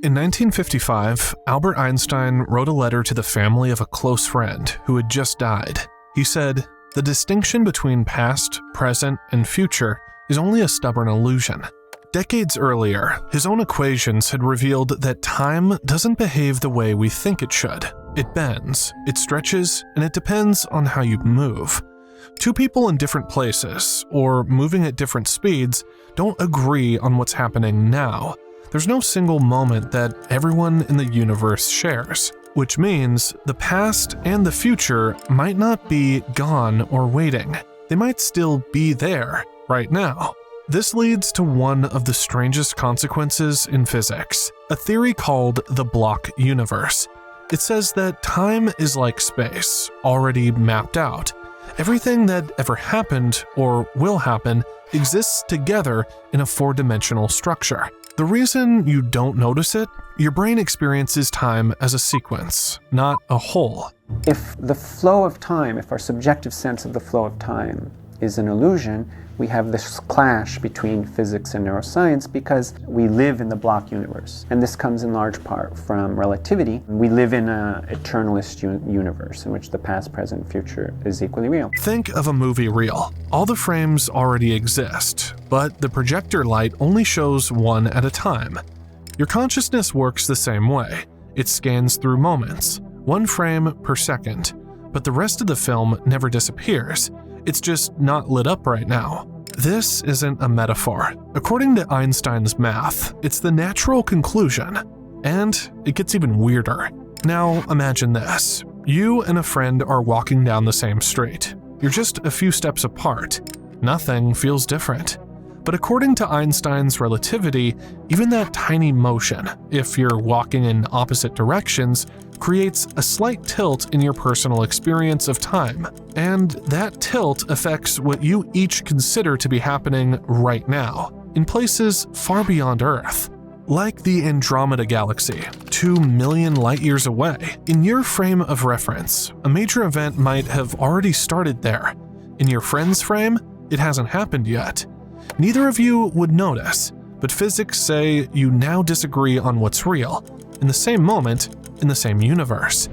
In 1955, Albert Einstein wrote a letter to the family of a close friend who had just died. He said, "The distinction between past, present, and future is only a stubborn illusion." Decades earlier, his own equations had revealed that time doesn't behave the way we think it should. It bends, it stretches, and it depends on how you move. Two people in different places, or moving at different speeds, don't agree on what's happening now. There's no single moment that everyone in the universe shares, which means the past and the future might not be gone or waiting. They might still be there, right now. This leads to one of the strangest consequences in physics, a theory called the block universe. It says that time is like space, already mapped out. Everything that ever happened or will happen exists together in a four-dimensional structure. The reason you don't notice it, your brain experiences time as a sequence, not a whole. If the flow of time, if our subjective sense of the flow of time is an illusion, we have this clash between physics and neuroscience because we live in the block universe. And this comes in large part from relativity. We live in an eternalist universe in which the past, present, future is equally real. Think of a movie reel. All the frames already exist, but the projector light only shows one at a time. Your consciousness works the same way. It scans through moments, one frame per second, but the rest of the film never disappears. It's just not lit up right now. This isn't a metaphor. According to Einstein's math, it's the natural conclusion. And it gets even weirder. Now imagine this. You and a friend are walking down the same street. You're just a few steps apart. Nothing feels different. But according to Einstein's relativity, even that tiny motion, if you're walking in opposite directions, creates a slight tilt in your personal experience of time. And that tilt affects what you each consider to be happening right now, in places far beyond Earth. Like the Andromeda galaxy, 2 million light years away. In your frame of reference, a major event might have already started there. In your friend's frame, it hasn't happened yet. Neither of you would notice, but physics say you now disagree on what's real, in the same moment, in the same universe.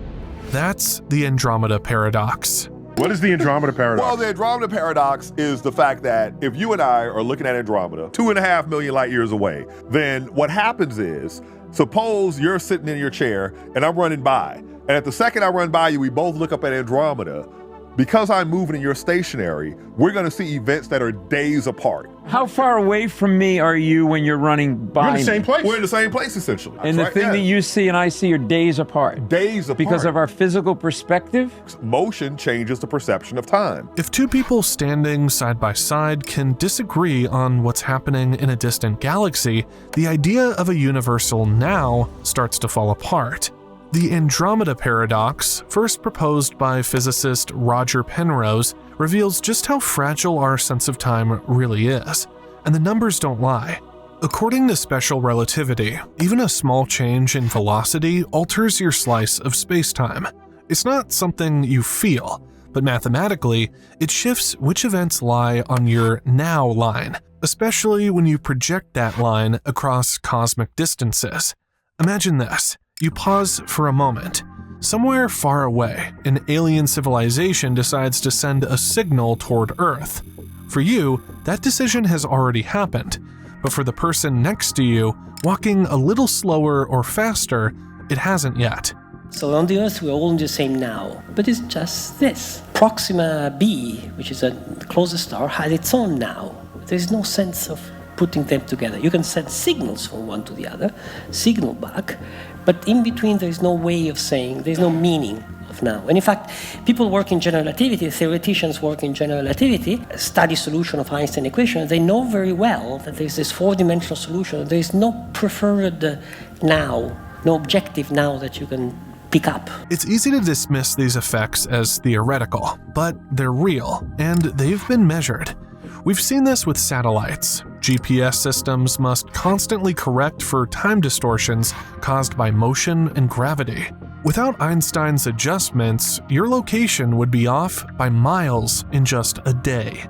That's the Andromeda Paradox. What is the Andromeda Paradox? Well, the Andromeda Paradox is the fact that if you and I are looking at Andromeda, 2.5 million light years away, then what happens is, suppose you're sitting in your chair and I'm running by, and at the second I run by you, we both look up at Andromeda. Because I'm moving and you're stationary, we're going to see events that are days apart. How far away from me are you when you're running by? You're in the same place. We're in the same place, essentially. And the thing that you see and I see are days apart. Days apart. Because of our physical perspective? Motion changes the perception of time. If two people standing side by side can disagree on what's happening in a distant galaxy, the idea of a universal now starts to fall apart. The Andromeda Paradox, first proposed by physicist Roger Penrose, reveals just how fragile our sense of time really is, and the numbers don't lie. According to special relativity, even a small change in velocity alters your slice of space-time. It's not something you feel, but mathematically, it shifts which events lie on your now line, especially when you project that line across cosmic distances. Imagine this. You pause for a moment. Somewhere far away, an alien civilization decides to send a signal toward Earth. For you, that decision has already happened, but for the person next to you, walking a little slower or faster, it hasn't yet. So on the Earth, we're all in the same now, but it's just this. Proxima b, which is the closest star, has its own now. There's no sense of putting them together. You can send signals from one to the other, signal back, but in between there's no way of saying, there's no meaning of now. And in fact, people work in general relativity, theoreticians work in general relativity, study solution of Einstein equation, they know very well that there's this four-dimensional solution. There's no preferred now, no objective now that you can pick up. It's easy to dismiss these effects as theoretical, but they're real, and they've been measured. We've seen this with satellites. GPS systems must constantly correct for time distortions caused by motion and gravity. Without Einstein's adjustments, your location would be off by miles in just a day.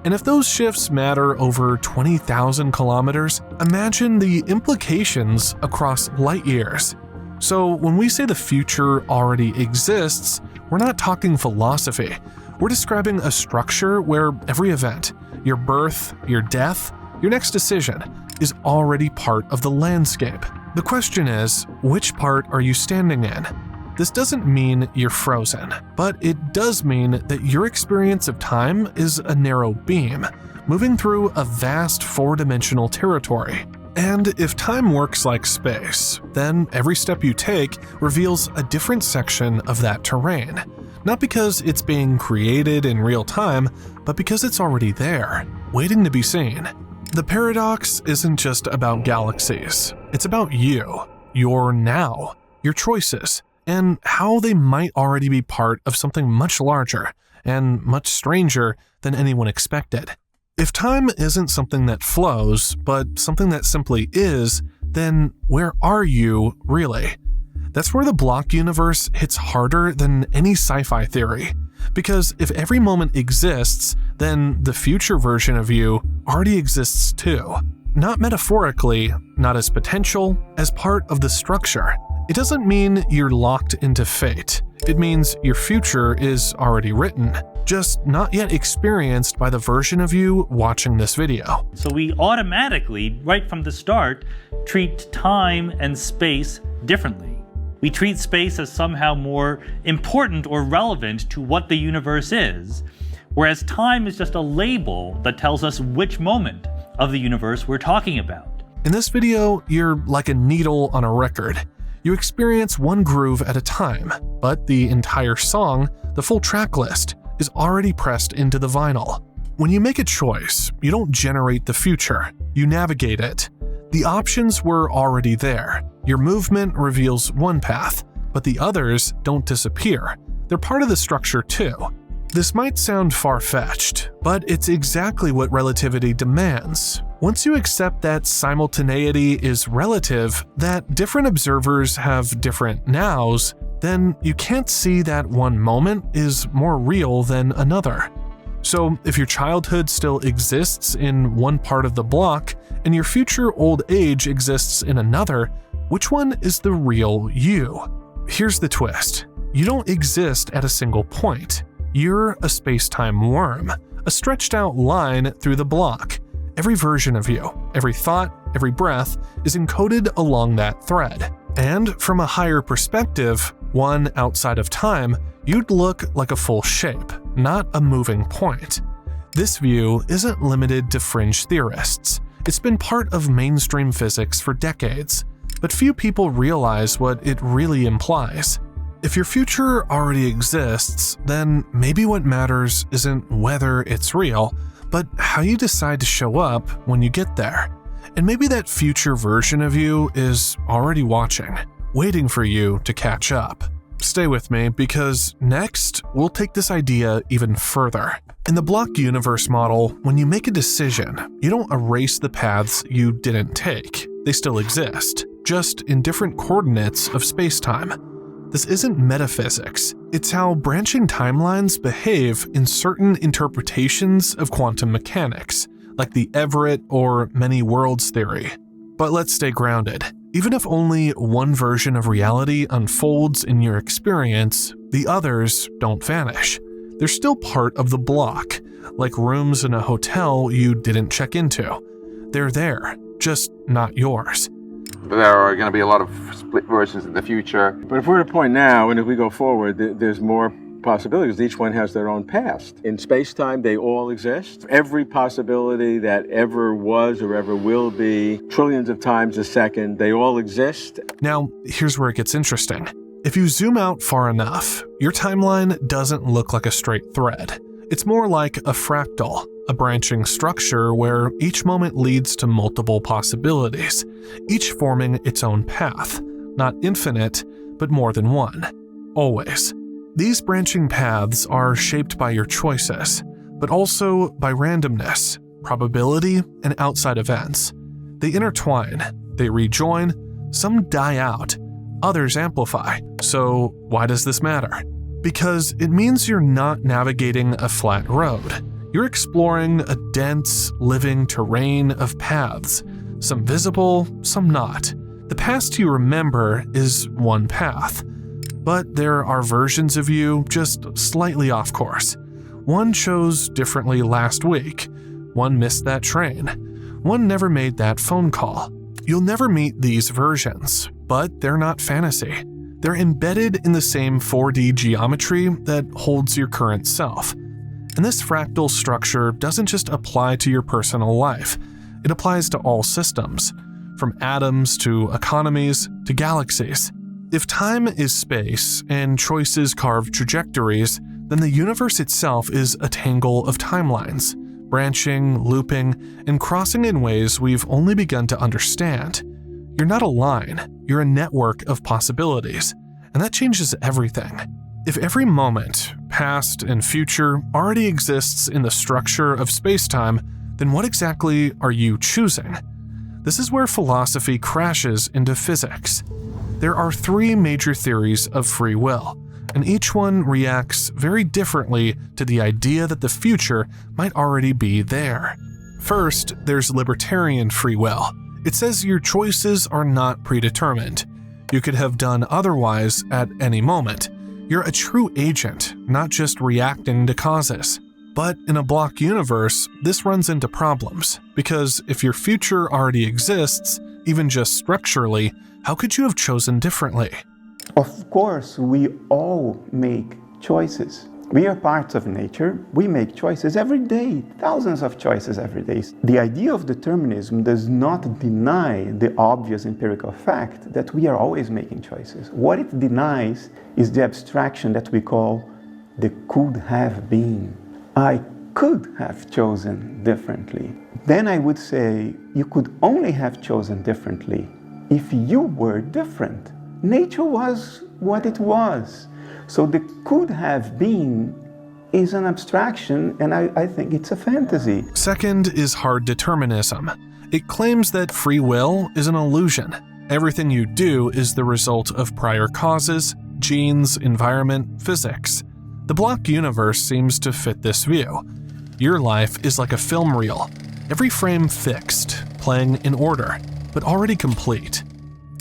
And if those shifts matter over 20,000 kilometers, imagine the implications across light years. So when we say the future already exists, we're not talking philosophy. We're describing a structure where every event, your birth, your death, your next decision, is already part of the landscape. The question is, which part are you standing in? This doesn't mean you're frozen, but it does mean that your experience of time is a narrow beam, moving through a vast four-dimensional territory. And if time works like space, then every step you take reveals a different section of that terrain. Not because it's being created in real time, but because it's already there, waiting to be seen. The paradox isn't just about galaxies. It's about you, your now, your choices, and how they might already be part of something much larger and much stranger than anyone expected. If time isn't something that flows, but something that simply is, then where are you really? That's where the block universe hits harder than any sci-fi theory. Because if every moment exists, then the future version of you already exists too. Not metaphorically, not as potential, as part of the structure. It doesn't mean you're locked into fate. It means your future is already written, just not yet experienced by the version of you watching this video. So we automatically, right from the start, treat time and space differently. We treat space as somehow more important or relevant to what the universe is, whereas time is just a label that tells us which moment of the universe we're talking about. In this video, you're like a needle on a record. You experience one groove at a time, but the entire song, the full track list, is already pressed into the vinyl. When you make a choice, you don't generate the future, you navigate it. The options were already there. Your movement reveals one path, but the others don't disappear. They're part of the structure too. This might sound far-fetched, but it's exactly what relativity demands. Once you accept that simultaneity is relative, that different observers have different nows, then you can't see that one moment is more real than another. So if your childhood still exists in one part of the block, and your future old age exists in another, which one is the real you? Here's the twist. You don't exist at a single point. You're a space-time worm, a stretched-out line through the block. Every version of you, every thought, every breath is encoded along that thread. And from a higher perspective, one outside of time, you'd look like a full shape, not a moving point. This view isn't limited to fringe theorists. It's been part of mainstream physics for decades, but few people realize what it really implies. If your future already exists, then maybe what matters isn't whether it's real, but how you decide to show up when you get there. And maybe that future version of you is already watching, waiting for you to catch up. Stay with me, because next, we'll take this idea even further. In the block universe model, when you make a decision, you don't erase the paths you didn't take. They still exist, just in different coordinates of space-time. This isn't metaphysics. It's how branching timelines behave in certain interpretations of quantum mechanics, like the Everett or many worlds theory. But let's stay grounded. Even if only one version of reality unfolds in your experience, the others don't vanish. They're still part of the block, like rooms in a hotel you didn't check into. They're there, just not yours. There are going to be a lot of split versions in the future. But if we're at a point now, and if we go forward, there's more possibilities. Each one has their own past. In space-time, they all exist. Every possibility that ever was or ever will be, trillions of times a second, they all exist. Now, here's where it gets interesting. If you zoom out far enough, your timeline doesn't look like a straight thread. It's more like a fractal, a branching structure where each moment leads to multiple possibilities, each forming its own path, not infinite, but more than one, always. These branching paths are shaped by your choices, but also by randomness, probability, and outside events. They intertwine, they rejoin, some die out, others amplify. So why does this matter? Because it means you're not navigating a flat road. You're exploring a dense, living terrain of paths, some visible, some not. The past you remember is one path, but there are versions of you just slightly off course. One chose differently last week, one missed that train, one never made that phone call. You'll never meet these versions, but they're not fantasy. They're embedded in the same 4D geometry that holds your current self. And this fractal structure doesn't just apply to your personal life. It applies to all systems, from atoms to economies to galaxies. If time is space and choices carve trajectories, then the universe itself is a tangle of timelines, branching, looping, and crossing in ways we've only begun to understand. You're not a line, you're a network of possibilities, and that changes everything. If every moment, past and future, already exists in the structure of space-time, then what exactly are you choosing? This is where philosophy crashes into physics. There are 3 major theories of free will, and each one reacts very differently to the idea that the future might already be there. First, there's libertarian free will. It says your choices are not predetermined. You could have done otherwise at any moment. You're a true agent, not just reacting to causes. But in a block universe, this runs into problems, because if your future already exists, even just structurally, how could you have chosen differently? Of course, we all make choices. We are parts of nature. We make choices every day, thousands of choices every day. The idea of determinism does not deny the obvious empirical fact that we are always making choices. What it denies is the abstraction that we call the could have been. I could have chosen differently. Then I would say you could only have chosen differently if you were different. Nature was what it was. So the could have been is an abstraction, and I think it's a fantasy. Second is hard determinism. It claims that free will is an illusion. Everything you do is the result of prior causes, genes, environment, physics. The block universe seems to fit this view. Your life is like a film reel, every frame fixed, playing in order, but already complete.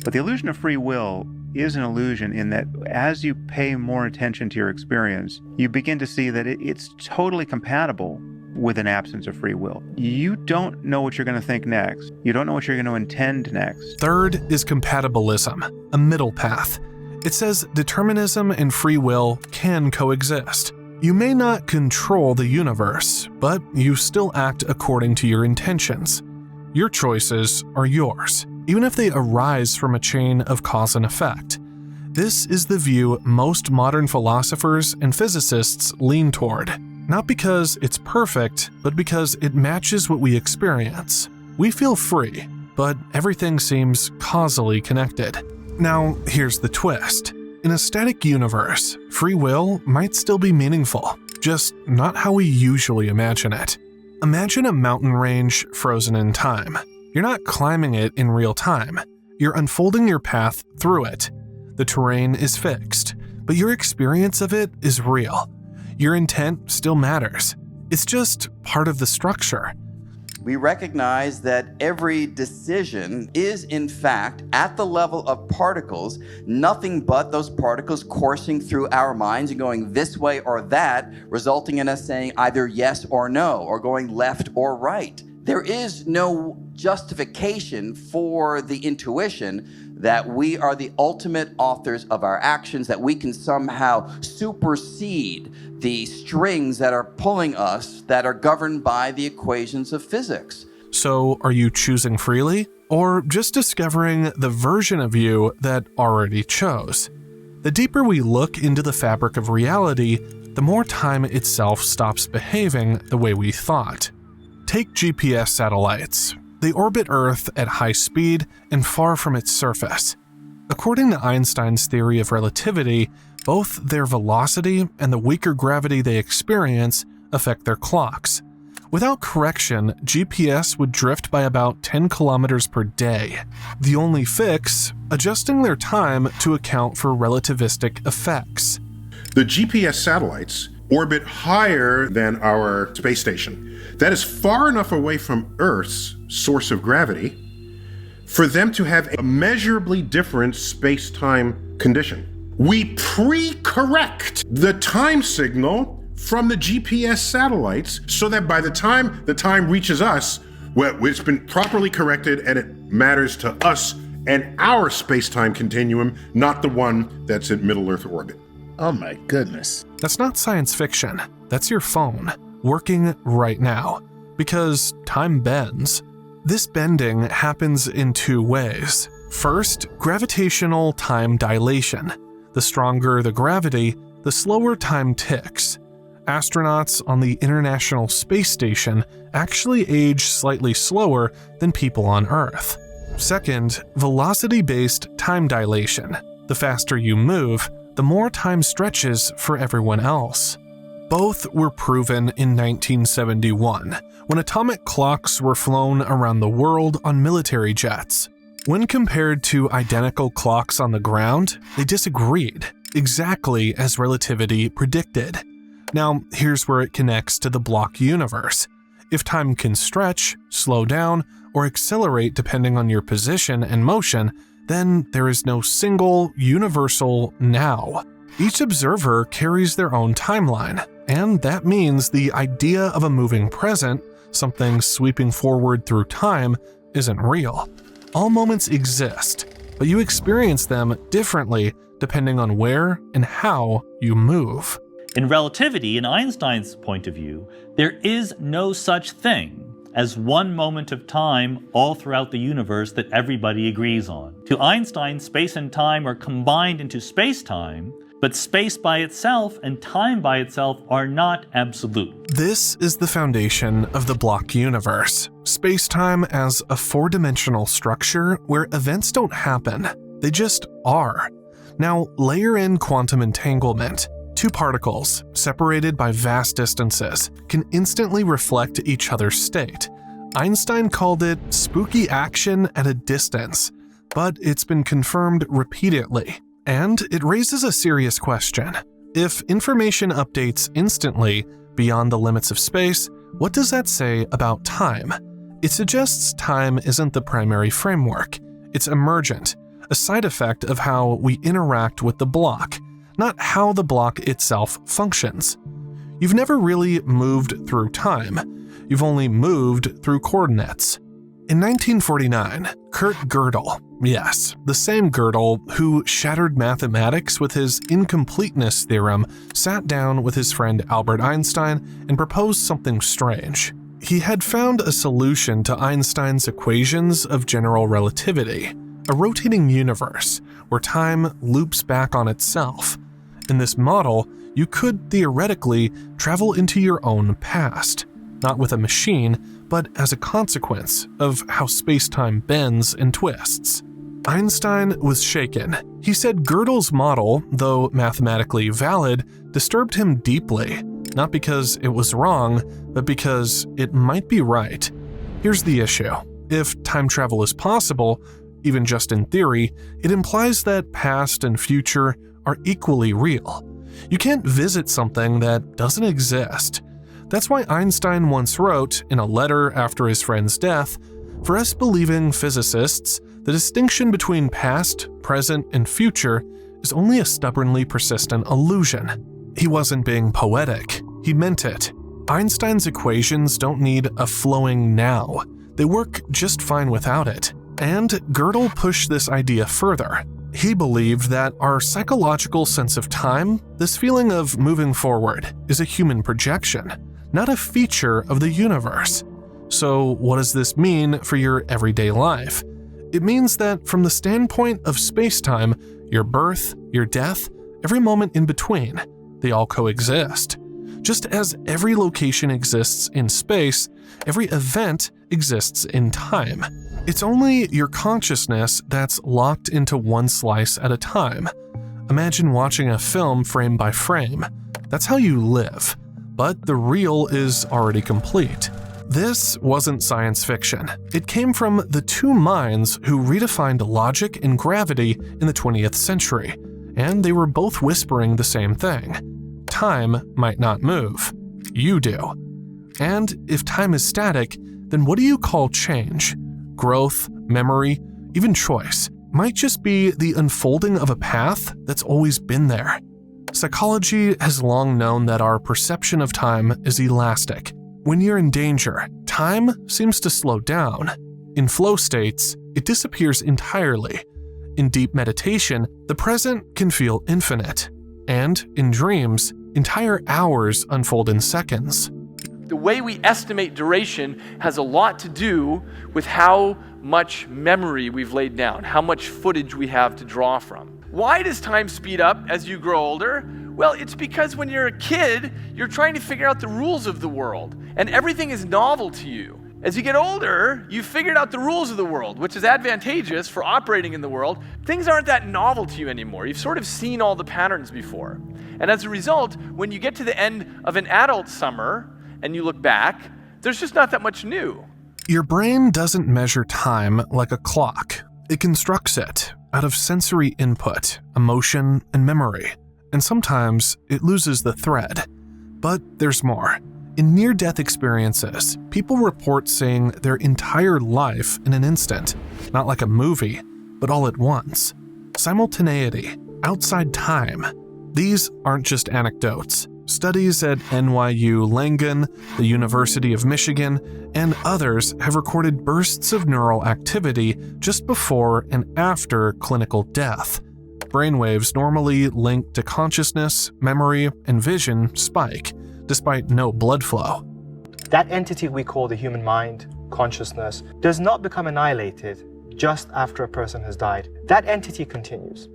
But the illusion of free will is an illusion in that as you pay more attention to your experience, you begin to see that it's totally compatible with an absence of free will. You don't know what you're going to think next. You don't know what you're going to intend next. Third is compatibilism, a middle path. It says determinism and free will can coexist. You may not control the universe, but you still act according to your intentions. Your choices are yours, even if they arise from a chain of cause and effect. This is the view most modern philosophers and physicists lean toward, not because it's perfect, but because it matches what we experience. We feel free, but everything seems causally connected. Now, here's the twist. In a static universe, free will might still be meaningful, just not how we usually imagine it. Imagine a mountain range frozen in time. You're not climbing it in real time. You're unfolding your path through it. The terrain is fixed, but your experience of it is real. Your intent still matters. It's just part of the structure. We recognize that every decision is, in fact, at the level of particles, nothing but those particles coursing through our minds and going this way or that, resulting in us saying either yes or no, or going left or right. There is no justification for the intuition that we are the ultimate authors of our actions, that we can somehow supersede the strings that are pulling us that are governed by the equations of physics. So, are you choosing freely, or just discovering the version of you that already chose? The deeper we look into the fabric of reality, the more time itself stops behaving the way we thought. Take GPS satellites. They orbit Earth at high speed and far from its surface. According to Einstein's theory of relativity, both their velocity and the weaker gravity they experience affect their clocks. Without correction, GPS would drift by about 10 kilometers per day. The only fix, adjusting their time to account for relativistic effects. The GPS satellites orbit higher than our space station. That is far enough away from Earth's source of gravity for them to have a measurably different space-time condition. We pre-correct the time signal from the GPS satellites so that by the time the time reaches us, well, it's been properly corrected and it matters to us and our space-time continuum, not the one that's in Middle Earth orbit. Oh my goodness. That's not science fiction. That's your phone, working right now. Because time bends. This bending happens in two ways. First, gravitational time dilation. The stronger the gravity, the slower time ticks. Astronauts on the International Space Station actually age slightly slower than people on Earth. Second, velocity-based time dilation. The faster you move, the more time stretches for everyone else. Both were proven in 1971, when atomic clocks were flown around the world on military jets. When compared to identical clocks on the ground, they disagreed, exactly as relativity predicted. Now, here's where it connects to the block universe. If time can stretch, slow down, or accelerate depending on your position and motion, then there is no single, universal now. Each observer carries their own timeline, and that means the idea of a moving present, something sweeping forward through time, isn't real. All moments exist, but you experience them differently depending on where and how you move. In relativity, in Einstein's point of view, there is no such thing as one moment of time all throughout the universe that everybody agrees on. To Einstein, space and time are combined into space-time, but space by itself and time by itself are not absolute. This is the foundation of the block universe. Space-time as a four-dimensional structure where events don't happen, they just are. Now layer in quantum entanglement. Two particles, separated by vast distances, can instantly reflect each other's state. Einstein called it spooky action at a distance, but it's been confirmed repeatedly. And it raises a serious question. If information updates instantly beyond the limits of space, what does that say about time? It suggests time isn't the primary framework. It's emergent, a side effect of how we interact with the block, not how the block itself functions. You've never really moved through time. You've only moved through coordinates. In 1949, Kurt Gödel, yes, the same Gödel who shattered mathematics with his incompleteness theorem, sat down with his friend Albert Einstein and proposed something strange. He had found a solution to Einstein's equations of general relativity, a rotating universe where time loops back on itself. In this model, you could theoretically travel into your own past, not with a machine, but as a consequence of how space-time bends and twists. Einstein was shaken. He said Gödel's model, though mathematically valid, disturbed him deeply, not because it was wrong, but because it might be right. Here's the issue. If time travel is possible, even just in theory, it implies that past and future are equally real. You can't visit something that doesn't exist. That's why Einstein once wrote, in a letter after his friend's death, "For us believing physicists, the distinction between past, present, and future is only a stubbornly persistent illusion." He wasn't being poetic. He meant it. Einstein's equations don't need a flowing now. They work just fine without it. And Gödel pushed this idea further. He believed that our psychological sense of time, this feeling of moving forward, is a human projection, not a feature of the universe. So what does this mean for your everyday life? It means that from the standpoint of space-time, your birth, your death, every moment in between, they all coexist. Just as every location exists in space, every event exists in time. It's only your consciousness that's locked into one slice at a time. Imagine watching a film frame by frame. That's how you live. But the real is already complete. This wasn't science fiction. It came from the two minds who redefined logic and gravity in the 20th century, and they were both whispering the same thing. time might not move. You do. And if time is static, then what do you call change? Growth, memory, even choice might just be the unfolding of a path that's always been there. Psychology has long known that our perception of time is elastic. When you're in danger, time seems to slow down. In flow states, it disappears entirely. In deep meditation, the present can feel infinite. And in dreams, entire hours unfold in seconds. The way we estimate duration has a lot to do with how much memory we've laid down, how much footage we have to draw from. Why does time speed up as you grow older? Well, it's because when you're a kid, you're trying to figure out the rules of the world, and everything is novel to you. As you get older, you've figured out the rules of the world, which is advantageous for operating in the world. Things aren't that novel to you anymore. You've sort of seen all the patterns before. And as a result, when you get to the end of an adult summer and you look back, there's just not that much new. Your brain doesn't measure time like a clock. It constructs it out of sensory input, emotion, and memory. And sometimes it loses the thread. But there's more. In near-death experiences, people report seeing their entire life in an instant, not like a movie, but all at once. Simultaneity, outside time. These aren't just anecdotes. Studies at NYU Langone, the University of Michigan, and others have recorded bursts of neural activity just before and after clinical death. Brainwaves normally linked to consciousness, memory, and vision spike, despite no blood flow. That entity we call the human mind, consciousness, does not become annihilated just after a person has died. That entity continues.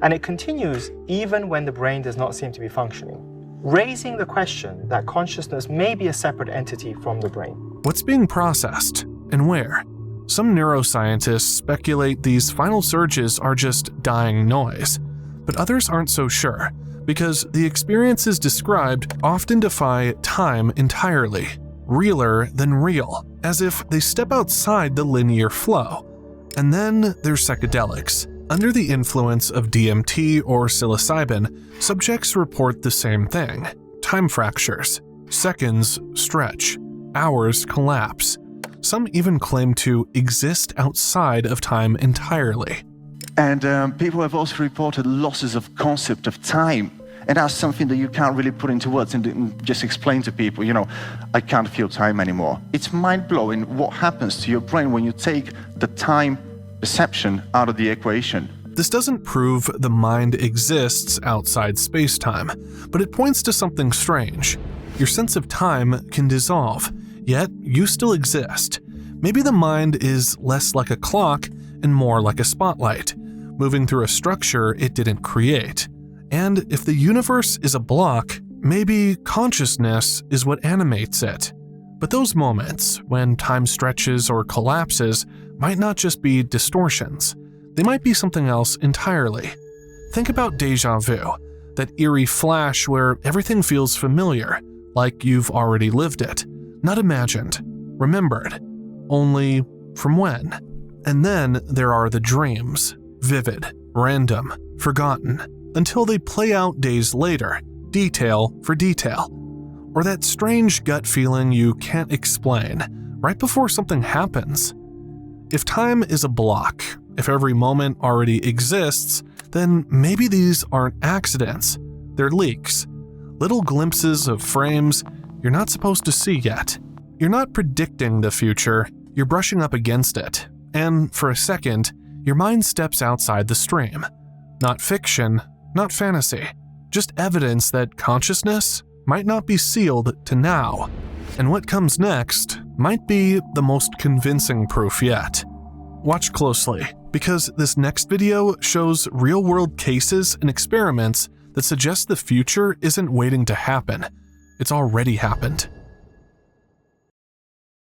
And it continues even when the brain does not seem to be functioning, raising the question that consciousness may be a separate entity from the brain. What's being processed and where? Some neuroscientists speculate these final surges are just dying noise, but others aren't so sure, because the experiences described often defy time entirely, realer than real, as if they step outside the linear flow. And then there's psychedelics. Under the influence of DMT or psilocybin, subjects report the same thing. Time fractures. Seconds stretch. Hours collapse. Some even claim to exist outside of time entirely. And people have also reported losses of concept of time. And that's something that you can't really put into words and just explain to people, I can't feel time anymore. It's mind-blowing what happens to your brain when you take the time perception out of the equation. This doesn't prove the mind exists outside space-time, but it points to something strange. Your sense of time can dissolve, yet you still exist. Maybe the mind is less like a clock and more like a spotlight, moving through a structure it didn't create. And if the universe is a block, maybe consciousness is what animates it. But those moments, when time stretches or collapses, might not just be distortions. They might be something else entirely. Think about déjà vu, that eerie flash where everything feels familiar, like you've already lived it. Not imagined, remembered. Only from when? And then there are the dreams, vivid, random, forgotten, until they play out days later, detail for detail. Or that strange gut feeling you can't explain, right before something happens. If time is a block, if every moment already exists, then maybe these aren't accidents. They're leaks. Little glimpses of frames you're not supposed to see yet. You're not predicting the future, you're brushing up against it. And for a second, your mind steps outside the stream. Not fiction, not fantasy, just evidence that consciousness might not be sealed to now. And what comes next might be the most convincing proof yet. Watch closely, because this next video shows real-world cases and experiments that suggest the future isn't waiting to happen. It's already happened.